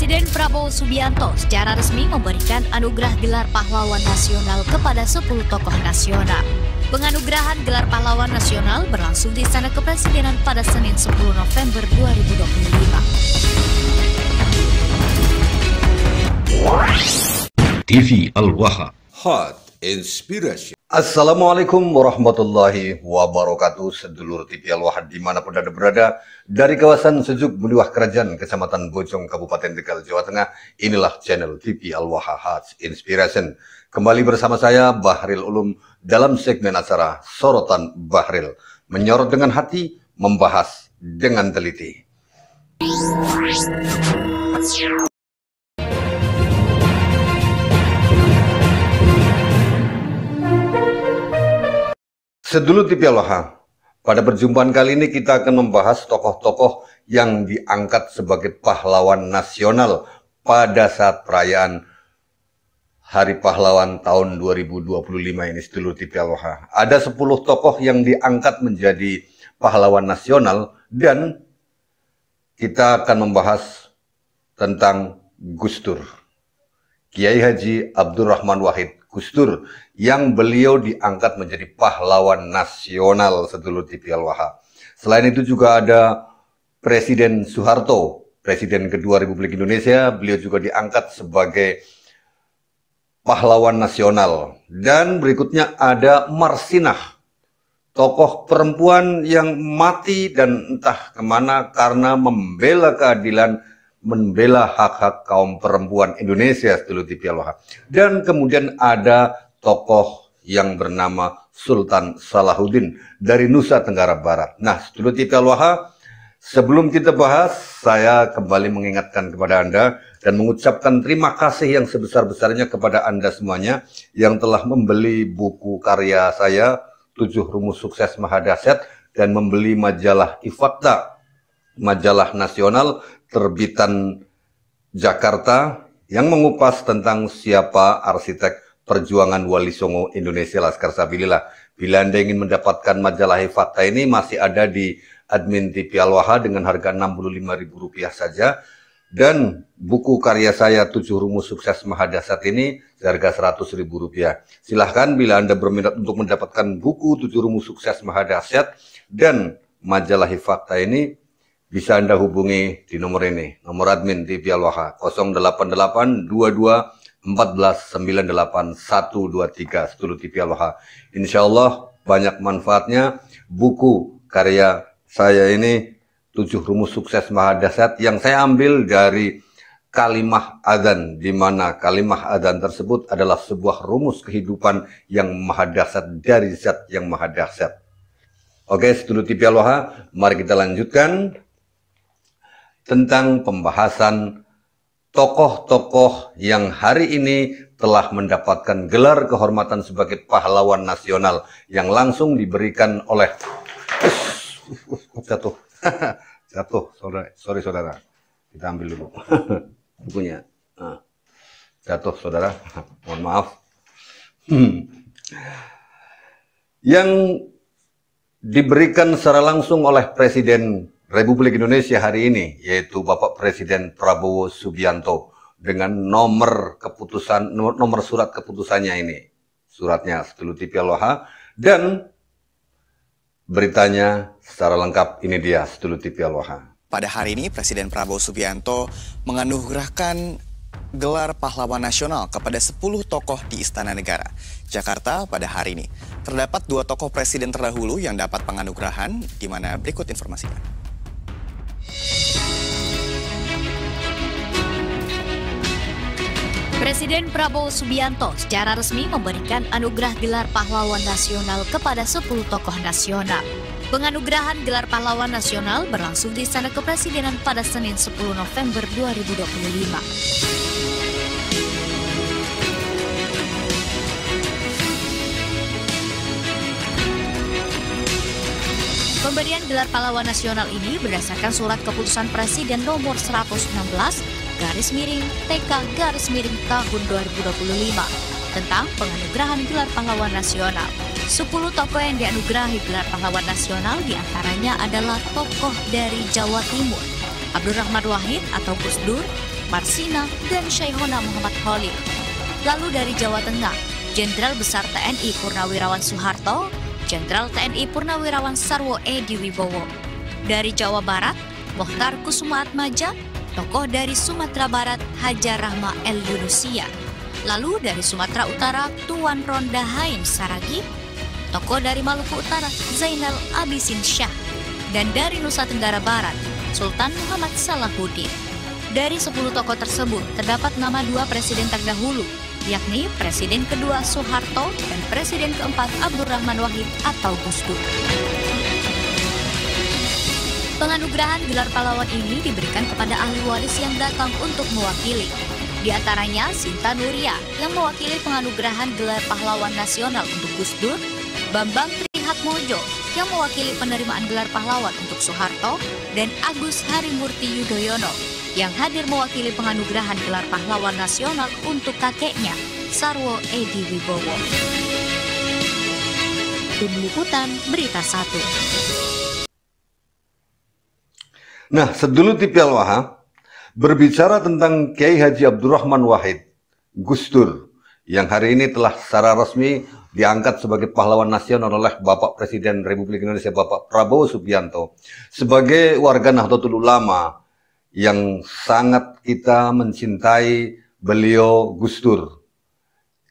Presiden Prabowo Subianto secara resmi memberikan anugerah gelar pahlawan nasional kepada 10 tokoh nasional. Penganugerahan gelar pahlawan nasional berlangsung di Istana Kepresidenan pada Senin 10 November 2025. TV Al-Waha. Hot Inspiration. Assalamualaikum warahmatullahi wabarakatuh. Sedulur TV Al-Waha dimanapun Anda berada, dari kawasan Sejuk Buluah Kerajaan, Kecamatan Bojong, Kabupaten Tegal, Jawa Tengah. Inilah channel TV Al-Waha Hot Inspiration. Kembali bersama saya Bahril Ulum dalam segmen acara Sorotan Bahril, menyorot dengan hati, membahas dengan teliti. Sedulur TV Al-Waha, pada perjumpaan kali ini kita akan membahas tokoh-tokoh yang diangkat sebagai pahlawan nasional pada saat perayaan Hari Pahlawan tahun 2025 ini, sedulur TV Al-Waha. Ada 10 tokoh yang diangkat menjadi pahlawan nasional dan kita akan membahas tentang Gus Dur, Kiai Haji Abdurrahman Wahid Gus Dur, yang beliau diangkat menjadi pahlawan nasional, sedulur TV Al-Waha. Selain itu juga ada Presiden Soeharto, Presiden kedua Republik Indonesia, beliau juga diangkat sebagai pahlawan nasional. Dan berikutnya ada Marsinah, tokoh perempuan yang mati dan entah kemana karena membela keadilan, membela hak-hak kaum perempuan Indonesia, sedulur TV Al-Waha. Dan kemudian ada tokoh yang bernama Sultan Salahuddin dari Nusa Tenggara Barat. Nah, sedulur TV Al-Waha, sebelum kita bahas, saya kembali mengingatkan kepada Anda dan mengucapkan terima kasih yang sebesar-besarnya kepada Anda semuanya yang telah membeli buku karya saya, 7 Rumus Sukses Mahadahsyat, dan membeli majalah Ifakta, majalah nasional terbitan Jakarta yang mengupas tentang siapa arsitek perjuangan Wali Songo Indonesia Laskar Sabilillah. Bila Anda ingin mendapatkan majalah Fakta ini, masih ada di admin TV Al-Waha dengan harga Rp65.000 saja. Dan buku karya saya 7 Rumus Sukses Mahadahsyat ini seharga Rp100.000. Silahkan bila Anda berminat untuk mendapatkan buku 7 Rumus Sukses Mahadahsyat dan majalah Fakta ini, bisa Anda hubungi di nomor ini, nomor admin TV Al-Waha 088-22-14-98-123, sedulur TV Al-Waha. Insya Allah banyak manfaatnya buku karya saya ini, 7 Rumus Sukses Mahadahsyat, yang saya ambil dari kalimah adzan, di mana kalimah adzan tersebut adalah sebuah rumus kehidupan yang mahadahsyat dari zat yang mahadahsyat. Oke, sedulur TV Al-Waha, mari kita lanjutkan tentang pembahasan tokoh-tokoh yang hari ini telah mendapatkan gelar kehormatan sebagai pahlawan nasional yang langsung diberikan oleh jatuh sorry saudara, kita ambil dulu bukunya. Jatuh saudara, mohon maaf. Yang diberikan secara langsung oleh Presiden Republik Indonesia hari ini, yaitu Bapak Presiden Prabowo Subianto, dengan nomor surat keputusannya ini. Suratnya, sedulur TV Al-Waha, dan beritanya secara lengkap ini dia, sedulur TV Al-Waha. Pada hari ini, Presiden Prabowo Subianto menganugerahkan gelar pahlawan nasional kepada 10 tokoh di Istana Negara, Jakarta pada hari ini. Terdapat 2 tokoh presiden terdahulu yang dapat penganugerahan, di mana berikut informasinya. Presiden Prabowo Subianto secara resmi memberikan anugerah gelar pahlawan nasional kepada 10 tokoh nasional. Penganugerahan gelar pahlawan nasional berlangsung di Istana Kepresidenan pada Senin 10 November 2025. Pemberian gelar pahlawan nasional ini berdasarkan surat keputusan Presiden nomor 116 /TK/, tahun 2025 tentang penganugerahan gelar pahlawan nasional. 10 tokoh yang dianugerahi gelar pahlawan nasional diantaranya adalah tokoh dari Jawa Timur, Abdurrahman Wahid atau Gus Dur, Marsina, dan Syaihona Muhammad Khalil. Lalu dari Jawa Tengah, Jenderal Besar TNI Purnawirawan Soeharto, Jenderal TNI Purnawirawan Sarwo Edi Wibowo. Dari Jawa Barat, Mokhtar Kusumaatmadja, tokoh dari Sumatera Barat Hajar Rahma El Yunusia. Lalu dari Sumatera Utara, Tuan Ronda Haim Saragi, tokoh dari Maluku Utara Zainal Abidin Shah. Dan dari Nusa Tenggara Barat, Sultan Muhammad Salahuddin. Dari 10 tokoh tersebut, terdapat nama 2 presiden terdahulu, yakni Presiden kedua Soeharto dan Presiden keempat Abdurrahman Wahid atau Gus Dur. Penganugerahan gelar pahlawan ini diberikan kepada ahli waris yang datang untuk mewakili. Di antaranya Sinta Nuria yang mewakili penganugerahan gelar pahlawan nasional untuk Gus Dur, Bambang Trihatmojo yang mewakili penerimaan gelar pahlawan untuk Soeharto, dan Agus Harimurti Yudhoyono yang hadir mewakili penganugerahan gelar pahlawan nasional untuk kakeknya, Sarwo Edi Wibowo. Tim Liputan Berita 1. Nah, sedulur TV Al-Waha, berbicara tentang Kiai Haji Abdurrahman Wahid, Gus Dur, yang hari ini telah secara resmi diangkat sebagai pahlawan nasional oleh Bapak Presiden Republik Indonesia Bapak Prabowo Subianto, sebagai warga Nahdlatul Ulama yang sangat kita mencintai beliau Gus Dur.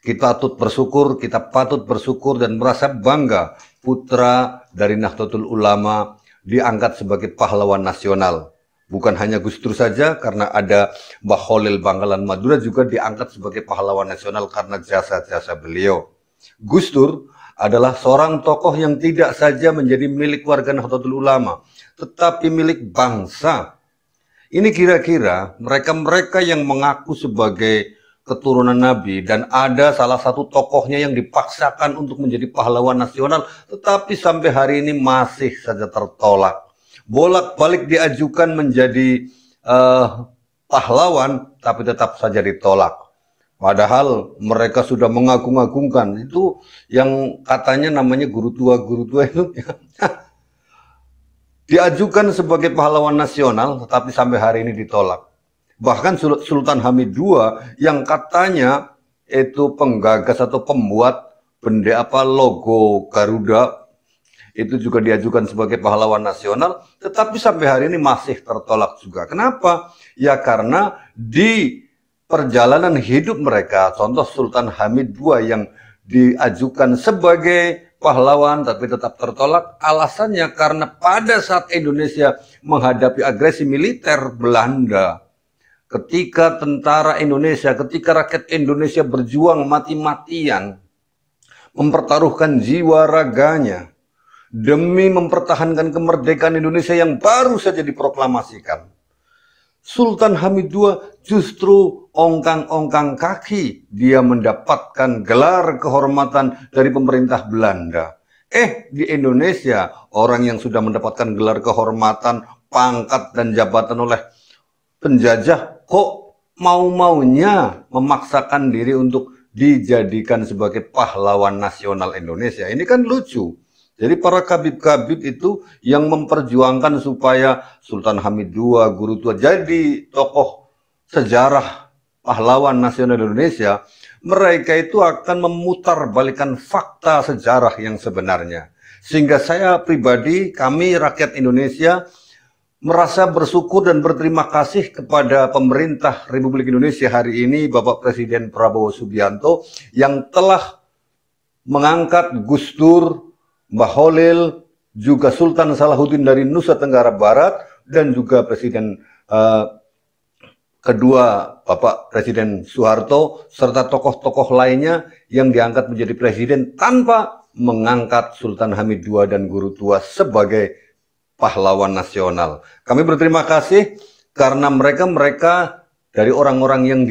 Kita patut bersyukur dan merasa bangga putra dari Nahdlatul Ulama diangkat sebagai pahlawan nasional. Bukan hanya Gus Dur saja, karena ada Mbah Khalil Bangkalan Madura juga diangkat sebagai pahlawan nasional karena jasa-jasa beliau. Gus Dur adalah seorang tokoh yang tidak saja menjadi milik warga Nahdlatul Ulama, tetapi milik bangsa. Ini kira-kira mereka-mereka yang mengaku sebagai keturunan Nabi, dan ada salah satu tokohnya yang dipaksakan untuk menjadi pahlawan nasional, tetapi sampai hari ini masih saja tertolak. Bolak-balik diajukan menjadi pahlawan, tapi tetap saja ditolak. Padahal mereka sudah mengagung-agungkan itu yang katanya namanya guru tua itu diajukan sebagai pahlawan nasional, tetapi sampai hari ini ditolak. Bahkan Sultan Hamid II yang katanya itu penggagas atau pembuat logo Garuda itu juga diajukan sebagai pahlawan nasional, tetapi sampai hari ini masih tertolak juga. Kenapa? Ya karena di perjalanan hidup mereka, contoh Sultan Hamid II yang diajukan sebagai pahlawan tapi tetap tertolak, alasannya karena pada saat Indonesia menghadapi agresi militer Belanda, ketika tentara Indonesia, ketika rakyat Indonesia berjuang mati-matian, mempertaruhkan jiwa raganya demi mempertahankan kemerdekaan Indonesia yang baru saja diproklamasikan, Sultan Hamid II justru ongkang-ongkang kaki dia mendapatkan gelar kehormatan dari pemerintah Belanda. Di Indonesia, orang yang sudah mendapatkan gelar kehormatan, pangkat dan jabatan oleh penjajah kok mau-maunya memaksakan diri untuk dijadikan sebagai pahlawan nasional Indonesia. Ini kan lucu. Jadi para kabib-kabib itu yang memperjuangkan supaya Sultan Hamid II, guru tua, jadi tokoh sejarah pahlawan nasional Indonesia, mereka itu akan memutarbalikkan fakta sejarah yang sebenarnya. Sehingga saya pribadi, kami rakyat Indonesia merasa bersyukur dan berterima kasih kepada pemerintah Republik Indonesia hari ini, Bapak Presiden Prabowo Subianto, yang telah mengangkat Gus Dur, Mbah Khalil, juga Sultan Salahuddin dari Nusa Tenggara Barat, dan juga Presiden kedua Bapak Presiden Soeharto, serta tokoh-tokoh lainnya yang diangkat menjadi presiden tanpa mengangkat Sultan Hamid II dan guru tua sebagai pahlawan nasional. Kami berterima kasih karena mereka dari orang-orang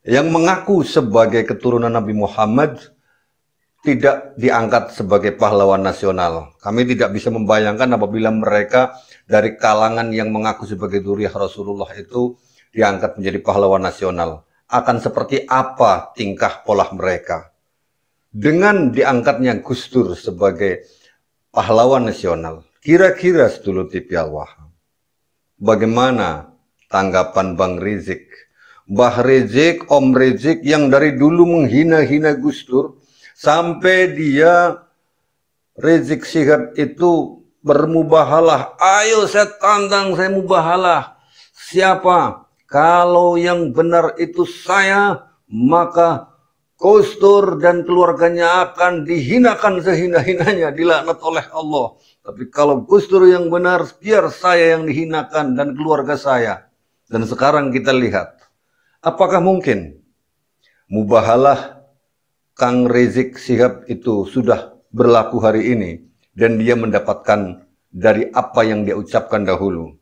yang mengaku sebagai keturunan Nabi Muhammad tidak diangkat sebagai pahlawan nasional. Kami tidak bisa membayangkan apabila mereka dari kalangan yang mengaku sebagai dzurriyyah Rasulullah itu diangkat menjadi pahlawan nasional. Akan seperti apa tingkah pola mereka? Dengan diangkatnya Gus Dur sebagai pahlawan nasional, kira-kira sedulur TV Al-Waha, bagaimana tanggapan Bang Rizik. Mbah Rizik, Om Rizik yang dari dulu menghina-hina Gus Dur, sampai dia Rizik Syihab itu bermubahalah. Ayo saya tantang, saya mubahalah. Siapa? Kalau yang benar itu saya, maka Gus Dur dan keluarganya akan dihinakan sehina-hinanya, dilaknat oleh Allah. Tapi kalau Gus Dur yang benar, biar saya yang dihinakan dan keluarga saya. Dan sekarang kita lihat, apakah mungkin mubahalah Kang Rizik Syihab itu sudah berlaku hari ini dan dia mendapatkan dari apa yang dia ucapkan dahulu?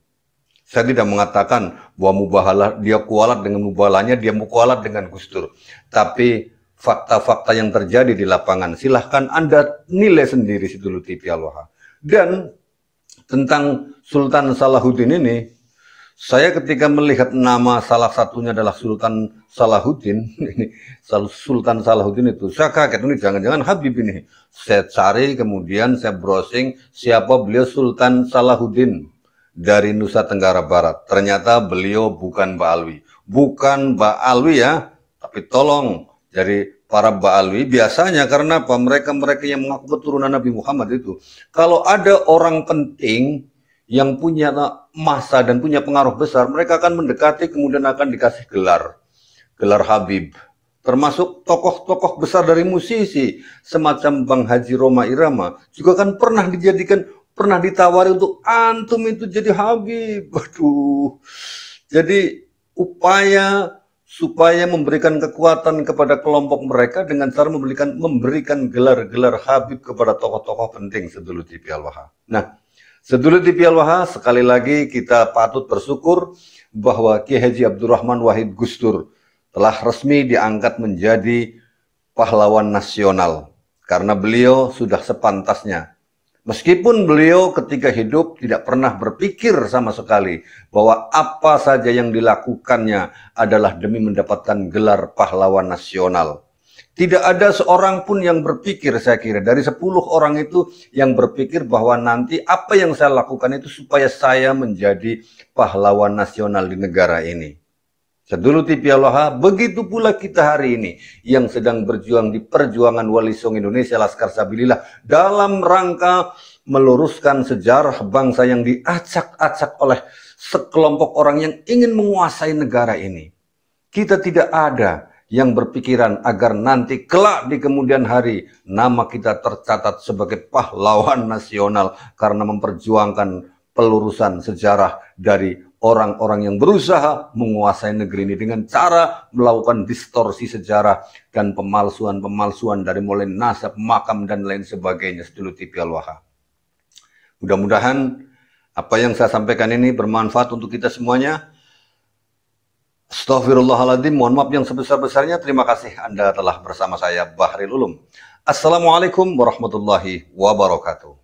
Saya tidak mengatakan bahwa mubahalah dia kualat dengan mubahalahnya, dia kualat dengan Gus Dur. Tapi fakta-fakta yang terjadi di lapangan, silahkan Anda nilai sendiri Sidul TV Al-Waha. Dan tentang Sultan Salahuddin ini, saya ketika melihat nama salah satunya adalah Sultan Salahuddin, Sultan Salahuddin itu, saya kaget, ini jangan-jangan Habib ini. Saya cari, kemudian saya browsing, siapa beliau Sultan Salahuddin dari Nusa Tenggara Barat. Ternyata beliau bukan Mbak Alwi. Bukan Mbak Alwi ya, tapi tolong, dari para Mbak Alwi, biasanya karena apa? Mereka-mereka yang mengaku keturunan Nabi Muhammad itu, kalau ada orang penting yang punya masa dan punya pengaruh besar, mereka akan mendekati, kemudian akan dikasih gelar Habib. Termasuk tokoh-tokoh besar dari musisi semacam Bang Haji Roma Irama juga kan pernah ditawari untuk antum itu jadi Habib. Waduh. Jadi upaya supaya memberikan kekuatan kepada kelompok mereka dengan cara memberikan gelar-gelar Habib kepada tokoh-tokoh penting Sidul TV Al-Waha. Nah, Sidul TV Al-Waha, sekali lagi kita patut bersyukur bahwa Kiai Haji Abdurrahman Wahid Gus Dur telah resmi diangkat menjadi pahlawan nasional. Karena beliau sudah sepantasnya. Meskipun beliau ketika hidup tidak pernah berpikir sama sekali bahwa apa saja yang dilakukannya adalah demi mendapatkan gelar pahlawan nasional. Tidak ada seorang pun yang berpikir, saya kira, dari 10 orang itu yang berpikir bahwa nanti apa yang saya lakukan itu supaya saya menjadi pahlawan nasional di negara ini. Sidul TV Al-Waha, begitu pula kita hari ini yang sedang berjuang di perjuangan Wali Songo Indonesia Laskar Sabilillah dalam rangka meluruskan sejarah bangsa yang diacak-acak oleh sekelompok orang yang ingin menguasai negara ini. Kita tidak ada yang berpikiran agar nanti kelak di kemudian hari nama kita tercatat sebagai pahlawan nasional karena memperjuangkan pelurusan sejarah dari orang-orang yang berusaha menguasai negeri ini dengan cara melakukan distorsi sejarah dan pemalsuan-pemalsuan dari mulai nasab, makam, dan lain sebagainya. Sidul TV Al-Waha. Mudah-mudahan apa yang saya sampaikan ini bermanfaat untuk kita semuanya. Astaghfirullahaladzim, mohon maaf yang sebesar-besarnya. Terima kasih Anda telah bersama saya, Bahril Ulum. Assalamualaikum warahmatullahi wabarakatuh.